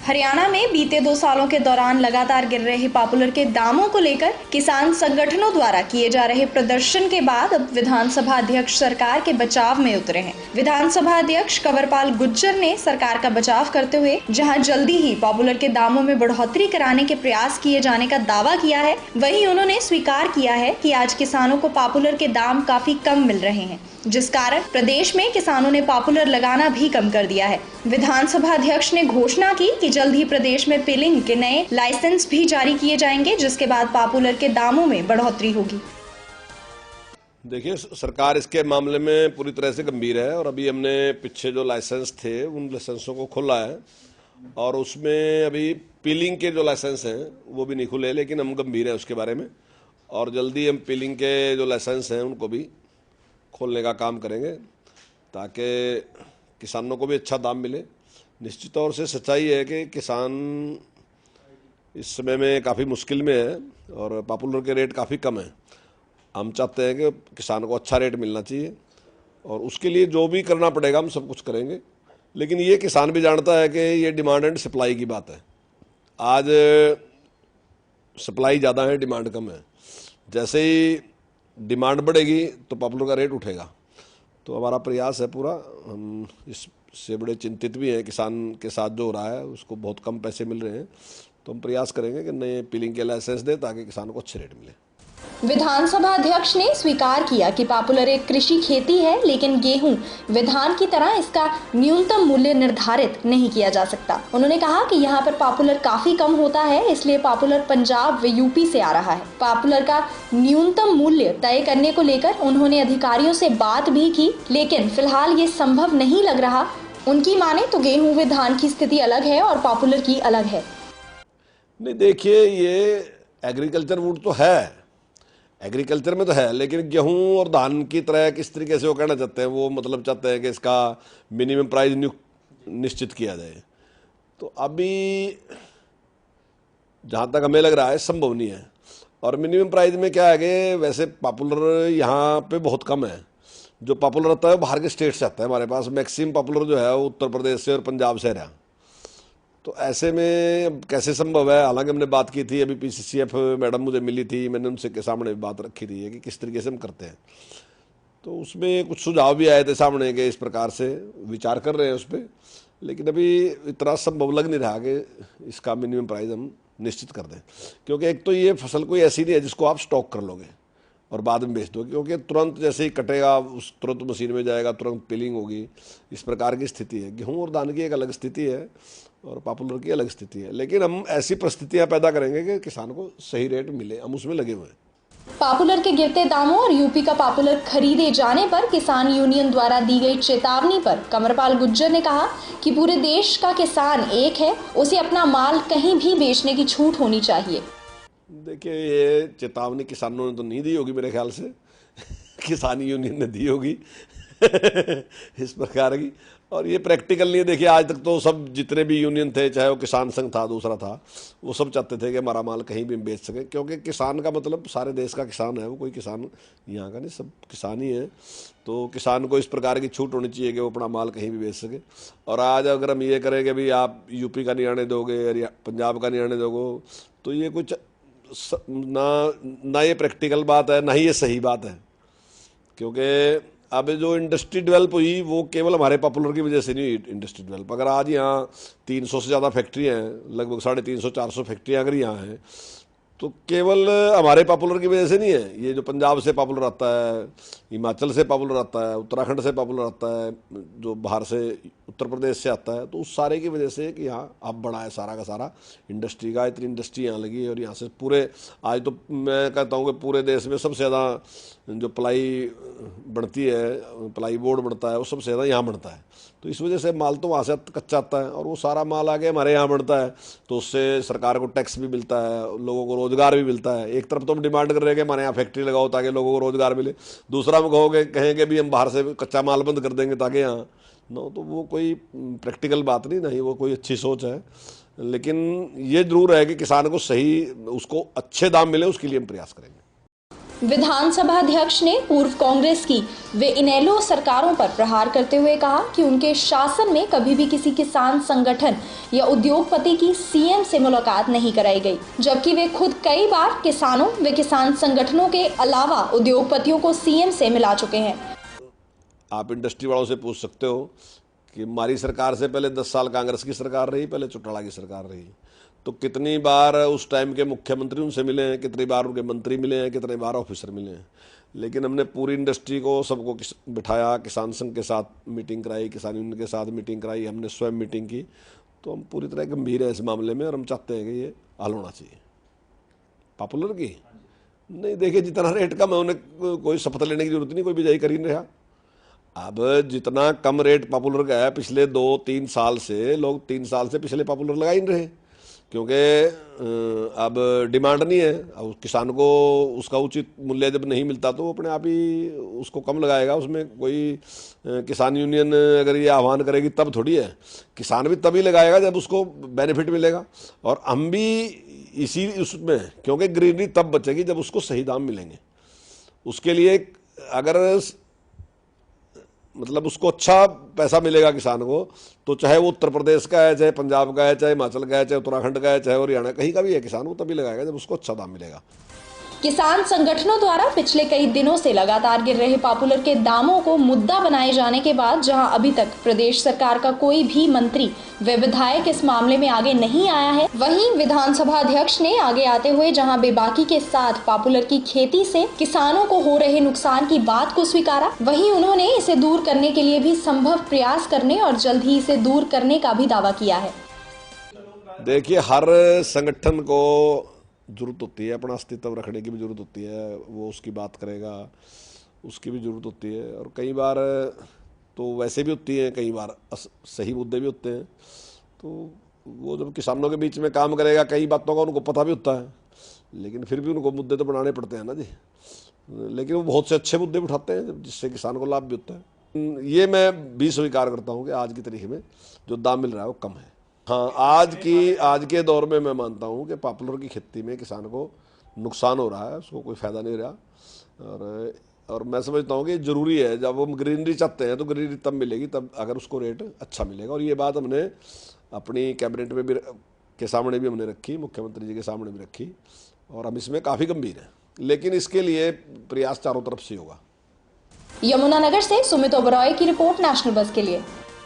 हरियाणा में बीते 2 सालों के दौरान लगातार गिर रहे पॉपुलर के दामों को लेकर किसान संगठनों द्वारा किए जा रहे प्रदर्शन के बाद अब विधानसभा अध्यक्ष सरकार के बचाव में उतरे हैं। विधानसभा अध्यक्ष कंवरपाल गुर्जर ने सरकार का बचाव करते हुए जहां जल्दी ही पॉपुलर के दामों में बढ़ोतरी कराने के प्रयास किए जाने का दावा किया है, वहीं उन्होंने स्वीकार किया है कि आज किसानों को पॉपुलर के दाम काफी कम मिल रहे हैं, जिस कारण प्रदेश में किसानों ने पॉपुलर लगाना भी कम कर दिया है। विधानसभा अध्यक्ष ने घोषणा की कि जल्द ही प्रदेश में पिलिंग के नए लाइसेंस भी जारी किए जाएंगे, जिसके बाद पॉपुलर के दामों में बढ़ोतरी होगी। देखिए, सरकार इसके मामले में पूरी तरह से गंभीर है और अभी हमने पीछे जो लाइसेंस थे उन लाइसेंसों को खोला है और उसमें अभी पिलिंग के जो लाइसेंस हैं वो भी नहीं खुले, लेकिन हम गंभीर हैं उसके बारे में और जल्दी हम पिलिंग के जो लाइसेंस हैं उनको भी खोलने का काम करेंगे ताकि किसानों को भी अच्छा दाम मिले। निश्चित तौर से सच्चाई है कि किसान इस समय में काफ़ी मुश्किल में है और पॉपुलर के रेट काफ़ी कम है। हम चाहते हैं कि किसान को अच्छा रेट मिलना चाहिए और उसके लिए जो भी करना पड़ेगा हम सब कुछ करेंगे, लेकिन ये किसान भी जानता है कि ये डिमांड एंड सप्लाई की बात है। आज सप्लाई ज़्यादा है, डिमांड कम है। जैसे ही डिमांड बढ़ेगी तो पॉपुलर का रेट उठेगा। तो हमारा प्रयास है पूरा, हम इससे बड़े चिंतित भी हैं। किसान के साथ जो हो रहा है उसको बहुत कम पैसे मिल रहे हैं, तो हम प्रयास करेंगे कि नए पिलिंग के लाइसेंस दें ताकि किसान को अच्छे रेट मिले। विधानसभा अध्यक्ष ने स्वीकार किया कि पॉपुलर एक कृषि खेती है, लेकिन गेहूं विधान की तरह इसका न्यूनतम मूल्य निर्धारित नहीं किया जा सकता। उन्होंने कहा कि यहाँ पर पॉपुलर काफी कम होता है, इसलिए पॉपुलर पंजाब व यूपी से आ रहा है। पॉपुलर का न्यूनतम मूल्य तय करने को लेकर उन्होंने अधिकारियों से बात भी की, लेकिन फिलहाल ये संभव नहीं लग रहा। उनकी माने तो गेहूं व धान की स्थिति अलग है और पॉपुलर की अलग है। नहीं, देखिए, ये एग्रीकल्चर वुड तो है, एग्रीकल्चर में तो है, लेकिन गेहूं और धान की तरह किस तरीके से वो कहना चाहते हैं, वो मतलब चाहते हैं कि इसका मिनिमम प्राइस निश्चित किया जाए। तो अभी जहाँ तक हमें लग रहा है संभव नहीं है। और मिनिमम प्राइस में क्या है कि वैसे पॉपुलर यहाँ पे बहुत कम है। जो पॉपुलर रहता है बाहर के स्टेट से आता है हमारे पास। मैक्सिमम पॉपुलर जो है वो उत्तर प्रदेश से और पंजाब से रहा। तो ऐसे में कैसे संभव है? हालांकि हमने बात की थी, अभी पीसीसीएफ मैडम मुझे मिली थी, मैंने उनसे के सामने भी बात रखी थी कि किस तरीके से हम करते हैं। तो उसमें कुछ सुझाव भी आए थे सामने के इस प्रकार से विचार कर रहे हैं उस पर, लेकिन अभी इतना संभव लग नहीं रहा कि इसका मिनिमम प्राइस हम निश्चित कर दें। क्योंकि एक तो ये फसल कोई ऐसी नहीं है जिसको आप स्टॉक कर लोगे और बाद में बेच दो, क्योंकि तुरंत जैसे ही कटेगा उस तुरंत मशीन में जाएगा, तुरंत पिलिंग होगी। इस प्रकार की स्थिति है। गेहूं और धान की एक अलग स्थिति है और पॉपुलर की अलग स्थिति है, लेकिन हम ऐसी परिस्थितियां पैदा करेंगे कि किसान को सही रेट मिले। हम उसमें लगे हुए हैं। पॉपुलर के गिरते दामों और यूपी का पॉपुलर खरीदे जाने पर किसान यूनियन द्वारा दी गई चेतावनी पर कंवरपाल गुर्जर ने कहा कि पूरे देश का किसान एक है, उसे अपना माल कहीं भी बेचने की छूट होनी चाहिए। देखिए, ये चेतावनी किसानों ने तो नहीं दी होगी मेरे ख्याल से किसान यूनियन ने दी होगी इस प्रकार की, और ये प्रैक्टिकल नहीं है। देखिए, आज तक तो सब जितने भी यूनियन थे, चाहे वो किसान संघ था, दूसरा था, वो सब चाहते थे कि हमारा माल कहीं भी बेच सके, क्योंकि किसान का मतलब सारे देश का किसान है। वो कोई किसान यहाँ का नहीं, सब किसान ही है। तो किसान को इस प्रकार की छूट होनी चाहिए कि वो अपना माल कहीं भी बेच सके। और आज अगर हम ये करें कि भाई आप यूपी का नहीं आने दोगे या पंजाब का नहीं आने दोगे, तो ये कुछ ना ये प्रैक्टिकल बात है, ना ही ये सही बात है। क्योंकि अब जो इंडस्ट्री डेवलप हुई वो केवल हमारे पॉपुलर की वजह से नहीं हुई। इंडस्ट्री डेवलप अगर आज यहाँ 300 से ज़्यादा फैक्ट्रियाँ हैं, लगभग 350-400 फैक्ट्रियाँ अगर यहाँ हैं, तो केवल हमारे पॉपुलर की वजह से नहीं है। ये जो पंजाब से पॉपुलर आता है, हिमाचल से पॉपुलर आता है, उत्तराखंड से पॉपुलर आता है, जो बाहर से उत्तर प्रदेश से आता है, तो उस सारे की वजह से कि यहाँ अब बड़ा है सारा का सारा इंडस्ट्री का। इतनी इंडस्ट्री यहाँ लगी है और यहाँ से पूरे, आज तो मैं कहता हूँ कि पूरे देश में सबसे ज़्यादा जो प्लाई बनती है, प्लाई बोर्ड बनता है, वो सबसे ज़्यादा यहाँ बनता है। तो इस वजह से माल तो वहाँ से कच्चा आता है और वो सारा माल आगे हमारे यहाँ बनता है, तो उससे सरकार को टैक्स भी मिलता है, लोगों को रोजगार भी मिलता है। एक तरफ तो हम डिमांड कर रहे हैं कि हमारे यहाँ फैक्ट्री लगाओ ताकि लोगों को रोजगार मिले, दूसरा हम कहेंगे भी हम बाहर से कच्चा माल बंद कर देंगे ताकि यहाँ नो, तो वो कोई प्रैक्टिकल बात नहीं, नहीं वो कोई अच्छी सोच है। लेकिन ये जरूर है कि किसान को सही, उसको अच्छे दाम मिले, उसके लिए हम प्रयास करेंगे। विधानसभा अध्यक्ष ने पूर्व कांग्रेस की वे इनेलो सरकारों पर प्रहार करते हुए कहा कि उनके शासन में कभी भी किसी किसान संगठन या उद्योगपति की सीएम से मुलाकात नहीं कराई गई, जबकि वे खुद कई बार किसानों व किसान संगठनों के अलावा उद्योगपतियों को सीएम से मिला चुके हैं। आप इंडस्ट्री वालों से पूछ सकते हो कि हमारी सरकार से पहले 10 साल कांग्रेस की सरकार रही, पहले चौटाला की सरकार रही, तो कितनी बार उस टाइम के मुख्यमंत्री उनसे मिले हैं, कितनी बार उनके मंत्री मिले हैं, कितने बार ऑफिसर मिले हैं। लेकिन हमने पूरी इंडस्ट्री को सबको बिठाया, किसान संघ के साथ मीटिंग कराई, किसान यूनियन के साथ मीटिंग कराई, हमने स्वयं मीटिंग की। तो हम पूरी तरह गंभीर हैं इस मामले में और हम चाहते हैं कि ये हल होना चाहिए। पॉपुलर की नहीं, देखिए जितना रेट कम है उन्हें कोई शपथ लेने की जरूरत नहीं, कोई बिजाई कर ही नहीं रहा। अब जितना कम रेट पॉपुलर का है, पिछले 2-3 साल से लोग 3 साल से पिछले पॉपुलर लगा ही नहीं रहे, क्योंकि अब डिमांड नहीं है। अब किसान को उसका उचित मूल्य जब नहीं मिलता तो वो अपने आप ही उसको कम लगाएगा। उसमें कोई किसान यूनियन अगर ये आह्वान करेगी तब थोड़ी है, किसान भी तभी लगाएगा जब उसको बेनिफिट मिलेगा। और हम भी इसी उसमें, क्योंकि ग्रीनरी तब बचेगी जब उसको सही दाम मिलेंगे। उसके लिए अगर मतलब उसको अच्छा पैसा मिलेगा किसान को, तो चाहे वो उत्तर प्रदेश का है, चाहे पंजाब का है, चाहे हिमाचल का है, चाहे उत्तराखंड का है, चाहे हरियाणा, कहीं का भी है, किसान को तभी लगाएगा जब उसको अच्छा दाम मिलेगा। किसान संगठनों द्वारा पिछले कई दिनों से लगातार गिर रहे पॉपुलर के दामों को मुद्दा बनाए जाने के बाद जहां अभी तक प्रदेश सरकार का कोई भी मंत्री व विधायक इस मामले में आगे नहीं आया है, वहीं विधानसभा अध्यक्ष ने आगे आते हुए जहां बेबाकी के साथ पॉपुलर की खेती से किसानों को हो रहे नुकसान की बात को स्वीकारा, वहीं उन्होंने इसे दूर करने के लिए भी संभव प्रयास करने और जल्द ही इसे दूर करने का भी दावा किया है। देखिए, हर संगठन को जरूरत होती है, अपना अस्तित्व रखने की भी जरूरत होती है, वो उसकी बात करेगा, उसकी भी जरूरत होती है। और कई बार तो वैसे भी होती है, कई बार सही मुद्दे भी होते हैं। तो वो जब किसानों के बीच में काम करेगा, कई बातों का उनको पता भी होता है, लेकिन फिर भी उनको मुद्दे तो बनाने पड़ते हैं ना जी। लेकिन वो बहुत से अच्छे मुद्दे उठाते हैं जिससे किसान को लाभ भी होता है। ये मैं भी स्वीकार करता हूँ कि आज की तारीख में जो दाम मिल रहा है वो कम है। हाँ, आज के दौर में मैं मानता हूँ कि पॉपुलर की खेती में किसान को नुकसान हो रहा है, उसको कोई फ़ायदा नहीं रहा। और मैं समझता हूँ कि ज़रूरी है, जब हम ग्रीनरी चाहते हैं तो ग्रीनरी तब मिलेगी तब अगर उसको रेट अच्छा मिलेगा। और ये बात हमने अपनी कैबिनेट में भी के सामने भी हमने रखी, मुख्यमंत्री जी के सामने भी रखी, और हम इसमें काफ़ी गंभीर हैं। लेकिन इसके लिए प्रयास चारों तरफ से होगा। यमुनानगर से सुमित ओबरॉय की रिपोर्ट, नेशनल बस के लिए।